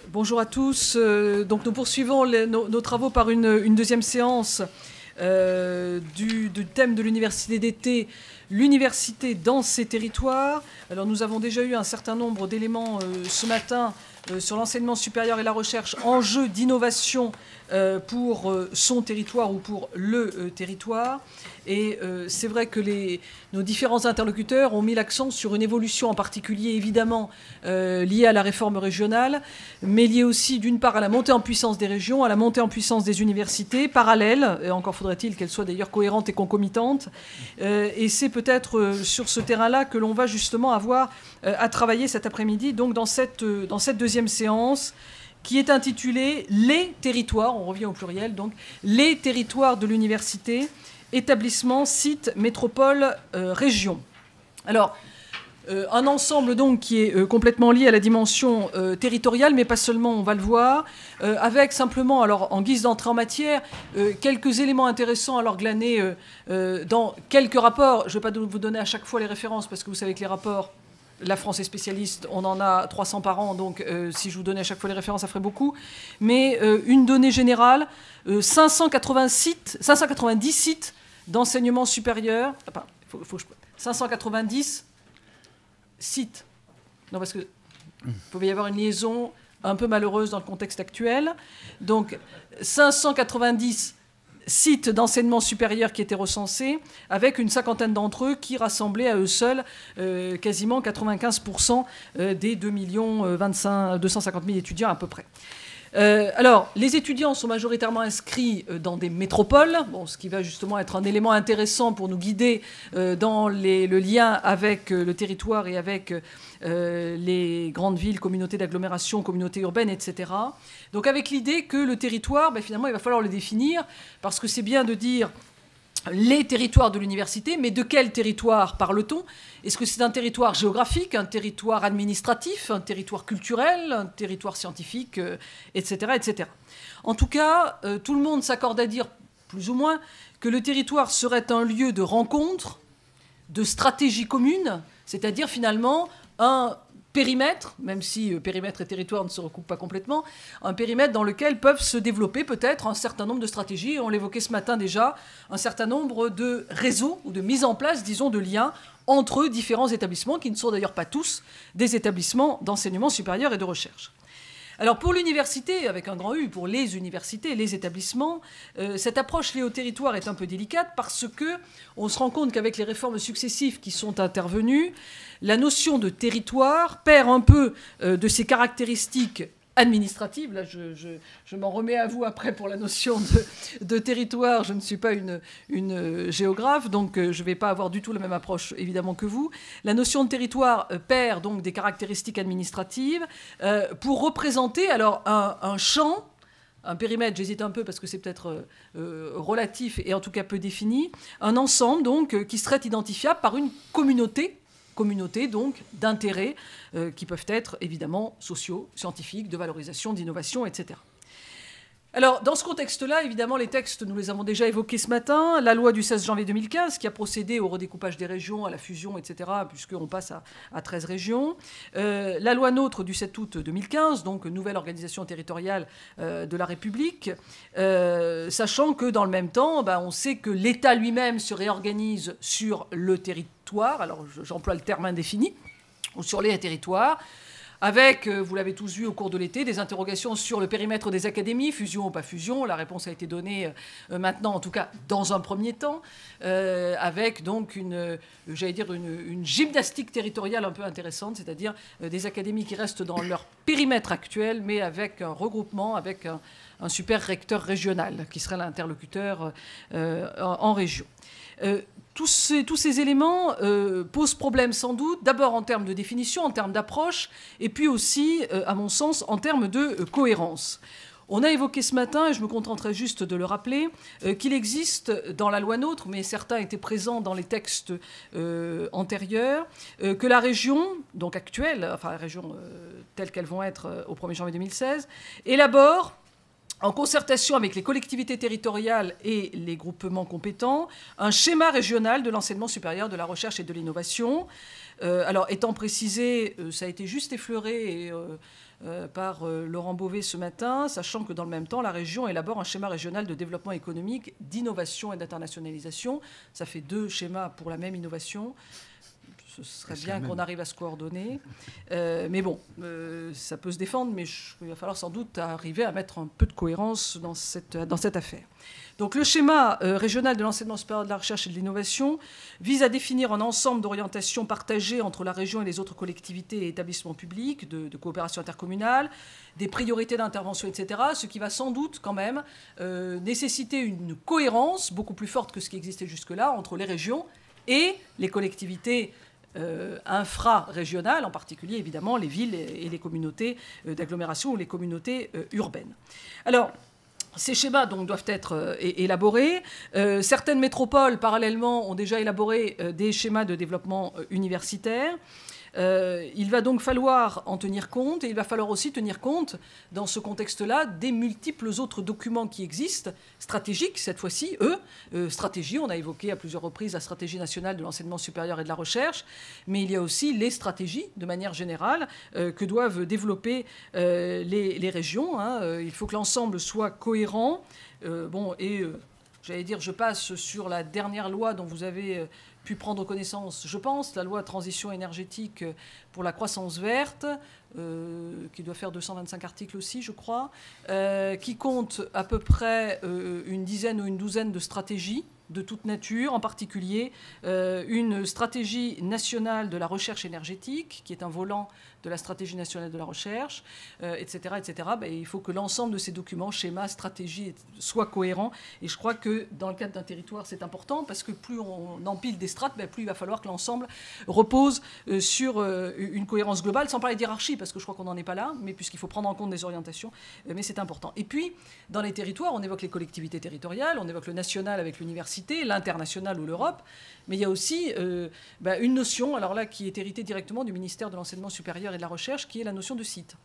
Bonjour à tous. Donc nous poursuivons nos travaux par une deuxième séance du thème de l'université d'été, l'université dans ses territoires. Alors nous avons déjà eu un certain nombre d'éléments ce matin sur l'enseignement supérieur et la recherche, enjeux d'innovation pour son territoire ou pour le territoire. Et c'est vrai que nos différents interlocuteurs ont mis l'accent sur une évolution en particulier, évidemment, liée à la réforme régionale, mais liée aussi, d'une part, à la montée en puissance des régions, à la montée en puissance des universités, parallèles, et encore faudrait-il qu'elles soient d'ailleurs cohérentes et concomitantes. Et c'est peut-être sur ce terrain-là que l'on va justement avoir à travailler cet après-midi, donc dans cette deuxième séance, qui est intitulée « Les territoires », on revient au pluriel, donc « Les territoires de l'université ». Établissement, site, métropole, région. Alors, un ensemble donc qui est complètement lié à la dimension territoriale, mais pas seulement, on va le voir, avec simplement, alors en guise d'entrée en matière, quelques éléments intéressants alors glanés dans quelques rapports. Je ne vais pas vous donner à chaque fois les références, parce que vous savez que les rapports, la France est spécialiste, on en a 300 par an, donc si je vous donnais à chaque fois les références, ça ferait beaucoup. Mais une donnée générale, 590 sites d'enseignement supérieur, 590 sites. Non, parce qu'il pouvait y avoir une liaison un peu malheureuse dans le contexte actuel. Donc, 590 sites d'enseignement supérieur qui étaient recensés, avec une cinquantaine d'entre eux qui rassemblaient à eux seuls quasiment 95% des 2 250 000 étudiants à peu près. Alors, les étudiants sont majoritairement inscrits dans des métropoles, ce qui va justement être un élément intéressant pour nous guider dans le lien avec le territoire et avec les grandes villes, communautés d'agglomération, communautés urbaines, etc. Donc avec l'idée que le territoire, finalement, il va falloir le définir, parce que c'est bien de dire les territoires de l'université, mais de quel territoire parle-t-on? Est-ce que c'est un territoire géographique, un territoire administratif, un territoire culturel, un territoire scientifique, etc., etc. En tout cas, tout le monde s'accorde à dire, plus ou moins, que le territoire serait un lieu de rencontre, de stratégie commune, c'est-à-dire finalement un périmètre, même si périmètre et territoire ne se recoupent pas complètement, un périmètre dans lequel peuvent se développer peut-être un certain nombre de stratégies, on l'évoquait ce matin déjà, un certain nombre de réseaux ou de mise en place, disons, de liens entre différents établissements, qui ne sont d'ailleurs pas tous des établissements d'enseignement supérieur et de recherche. Alors pour l'université, avec un grand U, pour les universités, les établissements, cette approche liée au territoire est un peu délicate parce qu'on se rend compte qu'avec les réformes successives qui sont intervenues, la notion de territoire perd un peu de ses caractéristiques administratives. Là, je m'en remets à vous après pour la notion de territoire. Je ne suis pas une géographe, donc je ne vais pas avoir du tout la même approche, évidemment, que vous. La notion de territoire perd donc des caractéristiques administratives pour représenter alors un champ, un périmètre, j'hésite un peu parce que c'est peut-être relatif et en tout cas peu défini, un ensemble donc qui serait identifiable par une communauté donc d'intérêts qui peuvent être évidemment sociaux, scientifiques, de valorisation, d'innovation, etc. Alors, dans ce contexte-là, évidemment, les textes, nous les avons déjà évoqués ce matin. La loi du 16 janvier 2015, qui a procédé au redécoupage des régions, à la fusion, etc., puisqu'on passe à 13 régions. La loi NOTRe du 7 août 2015, donc nouvelle organisation territoriale de la République, sachant que, dans le même temps, on sait que l'État lui-même se réorganise sur le territoire, alors j'emploie le terme indéfini, ou sur les territoires, avec, vous l'avez tous vu au cours de l'été, des interrogations sur le périmètre des académies, fusion ou pas fusion. La réponse a été donnée maintenant, en tout cas dans un premier temps, avec donc une gymnastique territoriale un peu intéressante, c'est-à-dire des académies qui restent dans leur périmètre actuel, mais avec un regroupement, avec un super recteur régional, qui serait l'interlocuteur en région. Tous ces éléments posent problème sans doute, d'abord en termes de définition, en termes d'approche, et puis aussi, à mon sens, en termes de cohérence. On a évoqué ce matin, et je me contenterai juste de le rappeler, qu'il existe dans la loi NOTRe, mais certains étaient présents dans les textes antérieurs, que la région, donc actuelle, enfin la région telle qu'elles vont être au 1er janvier 2016, élabore, en concertation avec les collectivités territoriales et les groupements compétents, un schéma régional de l'enseignement supérieur, de la recherche et de l'innovation. Alors, étant précisé, ça a été juste effleuré et par Laurent Beauvais ce matin, sachant que dans le même temps, la région élabore un schéma régional de développement économique, d'innovation et d'internationalisation. Ça fait 2 schémas pour la même innovation. Ce serait bien qu'on arrive à se coordonner. Mais bon, ça peut se défendre, mais il va falloir sans doute arriver à mettre un peu de cohérence dans cette affaire. Donc le schéma régional de l'enseignement supérieur de la recherche et de l'innovation vise à définir un ensemble d'orientations partagées entre la région et les autres collectivités et établissements publics de coopération intercommunale, des priorités d'intervention, etc., ce qui va sans doute quand même nécessiter une cohérence beaucoup plus forte que ce qui existait jusque-là entre les régions et les collectivités infra-régionales, en particulier évidemment les villes et les communautés d'agglomération ou les communautés urbaines. Alors, ces schémas donc, doivent être élaborés. Certaines métropoles, parallèlement, ont déjà élaboré des schémas de développement universitaire. Il va donc falloir en tenir compte, et il va falloir aussi tenir compte, dans ce contexte-là, des multiples autres documents qui existent, stratégiques cette fois-ci, stratégie, on a évoqué à plusieurs reprises la stratégie nationale de l'enseignement supérieur et de la recherche, mais il y a aussi les stratégies, de manière générale, que doivent développer les régions. Il faut que l'ensemble soit cohérent. J'allais dire, je passe sur la dernière loi dont vous avez pu prendre connaissance, je pense, la loi transition énergétique pour la croissance verte, qui doit faire 225 articles aussi, je crois, qui compte à peu près une dizaine ou une douzaine de stratégies de toute nature, en particulier une stratégie nationale de la recherche énergétique, qui est un volant de la stratégie nationale de la recherche, etc. etc. Il faut que l'ensemble de ces documents, schémas, stratégies, soient cohérents. Et je crois que dans le cadre d'un territoire, c'est important, parce que plus on empile des strates, plus il va falloir que l'ensemble repose sur une cohérence globale, sans parler d'hiérarchie, parce que je crois qu'on n'en est pas là, mais puisqu'il faut prendre en compte des orientations, mais c'est important. Et puis, dans les territoires, on évoque les collectivités territoriales, on évoque le national avec l'université, l'international ou l'Europe, mais il y a aussi une notion, alors là, qui est héritée directement du ministère de l'Enseignement supérieur et de la Recherche, qui est la notion de site.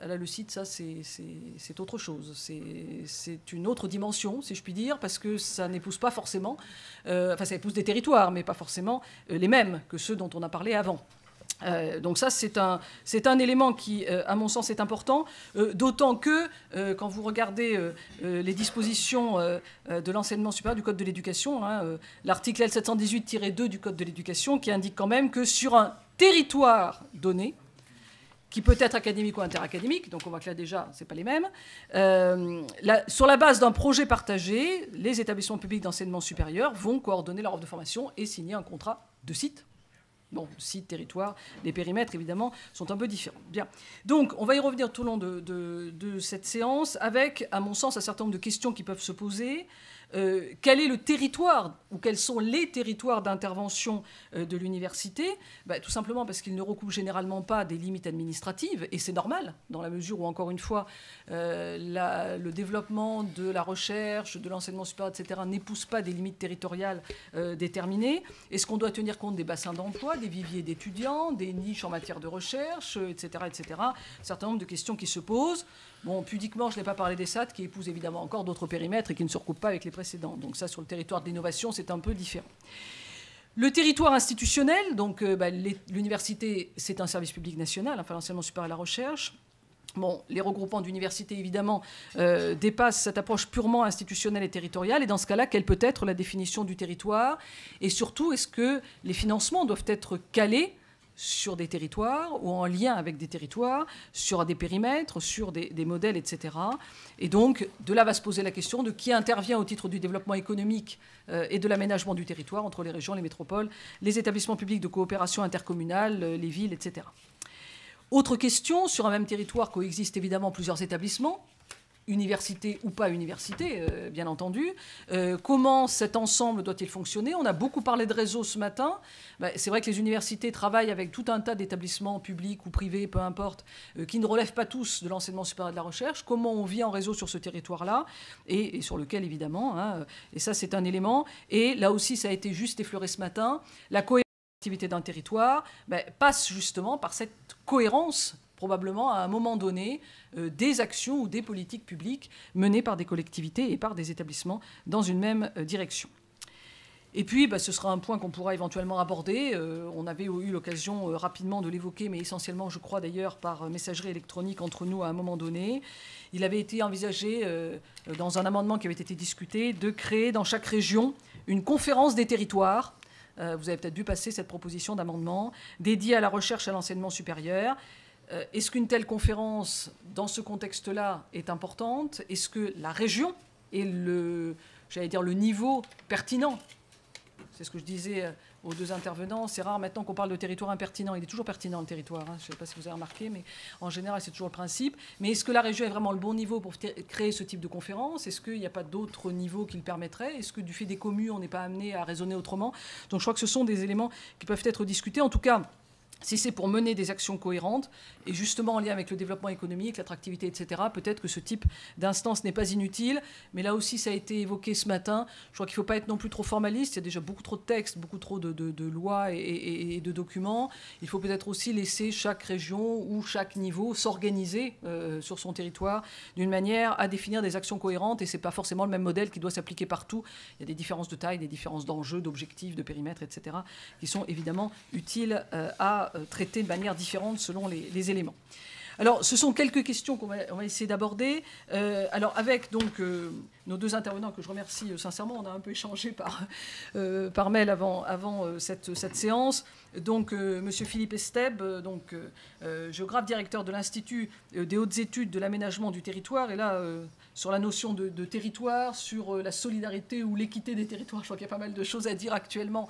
Là, le site, ça, c'est autre chose. C'est une autre dimension, si je puis dire, parce que ça n'épouse pas forcément... ça épouse des territoires, mais pas forcément les mêmes que ceux dont on a parlé avant. Donc ça, c'est un élément qui, à mon sens, est important, d'autant que, quand vous regardez les dispositions de l'enseignement supérieur du Code de l'éducation, l'article L718-2 du Code de l'éducation, qui indique quand même que sur un territoire donné, qui peut être académique ou interacadémique, donc on voit que là déjà, ce n'est pas les mêmes. Sur la base d'un projet partagé, les établissements publics d'enseignement supérieur vont coordonner leur offre de formation et signer un contrat de site. Bon, site, territoire, les périmètres, évidemment, sont un peu différents. Bien. Donc, on va y revenir tout au long de cette séance avec, à mon sens, un certain nombre de questions qui peuvent se poser. Quel est le territoire, ou quels sont les territoires d'intervention de l'université ? Tout simplement parce qu'ils ne recoupent généralement pas des limites administratives, et c'est normal, dans la mesure où, encore une fois, le développement de la recherche, de l'enseignement supérieur, etc., n'épouse pas des limites territoriales déterminées. Est-ce qu'on doit tenir compte des bassins d'emploi, des viviers d'étudiants, des niches en matière de recherche, etc., etc. Un certain nombre de questions qui se posent. Bon, pudiquement, je n'ai pas parlé des SAT, qui épousent évidemment encore d'autres périmètres et qui ne se recoupent pas avec les précédents. Donc ça, sur le territoire de l'innovation, c'est un peu différent. Le territoire institutionnel, donc l'université, c'est un service public national, enfin l'enseignement supérieur et la recherche. Bon, les regroupements d'universités, évidemment, dépassent cette approche purement institutionnelle et territoriale. Et dans ce cas-là, quelle peut être la définition du territoire ? Et surtout, est-ce que les financements doivent être calés sur des territoires ou en lien avec des territoires, sur des périmètres, sur des modèles, etc. Et donc, de là va se poser la question de qui intervient au titre du développement économique et de l'aménagement du territoire entre les régions, les métropoles, les établissements publics de coopération intercommunale, les villes, etc. Autre question, sur un même territoire coexistent évidemment plusieurs établissements, université ou pas université, bien entendu. Comment cet ensemble doit-il fonctionner ? On a beaucoup parlé de réseau ce matin. C'est vrai que les universités travaillent avec tout un tas d'établissements publics ou privés, peu importe, qui ne relèvent pas tous de l'enseignement supérieur et de la recherche. Comment on vit en réseau sur ce territoire-là et sur lequel, évidemment, et ça c'est un élément. Et là aussi, ça a été juste effleuré ce matin, la cohérence d'un territoire passe justement par cette cohérence, probablement à un moment donné, des actions ou des politiques publiques menées par des collectivités et par des établissements dans une même direction. Et puis, ce sera un point qu'on pourra éventuellement aborder. On avait eu l'occasion rapidement de l'évoquer, mais essentiellement, je crois d'ailleurs, par messagerie électronique entre nous à un moment donné. Il avait été envisagé, dans un amendement qui avait été discuté, de créer dans chaque région une conférence des territoires. Vous avez peut-être vu passer cette proposition d'amendement dédiée à la recherche et à l'enseignement supérieur. Est-ce qu'une telle conférence, dans ce contexte-là, est importante? Est-ce que la région est le niveau pertinent? C'est ce que je disais aux deux intervenants. C'est rare maintenant qu'on parle de territoire impertinent. Il est toujours pertinent, le territoire. Je ne sais pas si vous avez remarqué, mais en général, c'est toujours le principe. Mais est-ce que la région est vraiment le bon niveau pour créer ce type de conférence? Est-ce qu'il n'y a pas d'autres niveaux qui le permettraient? Est-ce que du fait des communes, on n'est pas amené à raisonner autrement? Donc je crois que ce sont des éléments qui peuvent être discutés. En tout cas, si c'est pour mener des actions cohérentes, et justement en lien avec le développement économique, l'attractivité, etc., peut-être que ce type d'instance n'est pas inutile. Mais là aussi, ça a été évoqué ce matin. Je crois qu'il ne faut pas être non plus trop formaliste. Il y a déjà beaucoup trop de textes, beaucoup trop de lois et de documents. Il faut peut-être aussi laisser chaque région ou chaque niveau s'organiser sur son territoire d'une manière à définir des actions cohérentes. Et ce n'est pas forcément le même modèle qui doit s'appliquer partout. Il y a des différences de taille, des différences d'enjeux, d'objectifs, de périmètre, etc., qui sont évidemment utiles à traiter de manière différente selon les éléments. Alors, ce sont quelques questions qu'on va essayer d'aborder. Alors, avec donc nos deux intervenants que je remercie sincèrement, on a un peu échangé par mail avant cette séance. Donc, Monsieur Philippe Esteb, géographe directeur de l'Institut des hautes études de l'aménagement du territoire, et là, sur la notion de territoire, sur la solidarité ou l'équité des territoires. Je crois qu'il y a pas mal de choses à dire actuellement,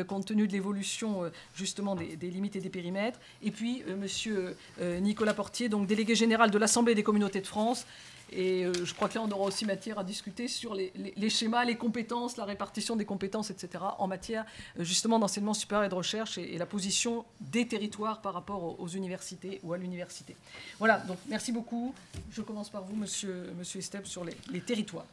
compte tenu de l'évolution justement des limites et des périmètres. Et puis, Monsieur Nicolas Portier, donc délégué général de l'Assemblée des communautés de France. Et je crois que là, on aura aussi matière à discuter sur les schémas, les compétences, la répartition des compétences, etc., en matière justement d'enseignement supérieur et de recherche et la position des territoires par rapport aux universités ou à l'université. Voilà, donc merci beaucoup. Je commence par vous, monsieur Esteb, sur les territoires.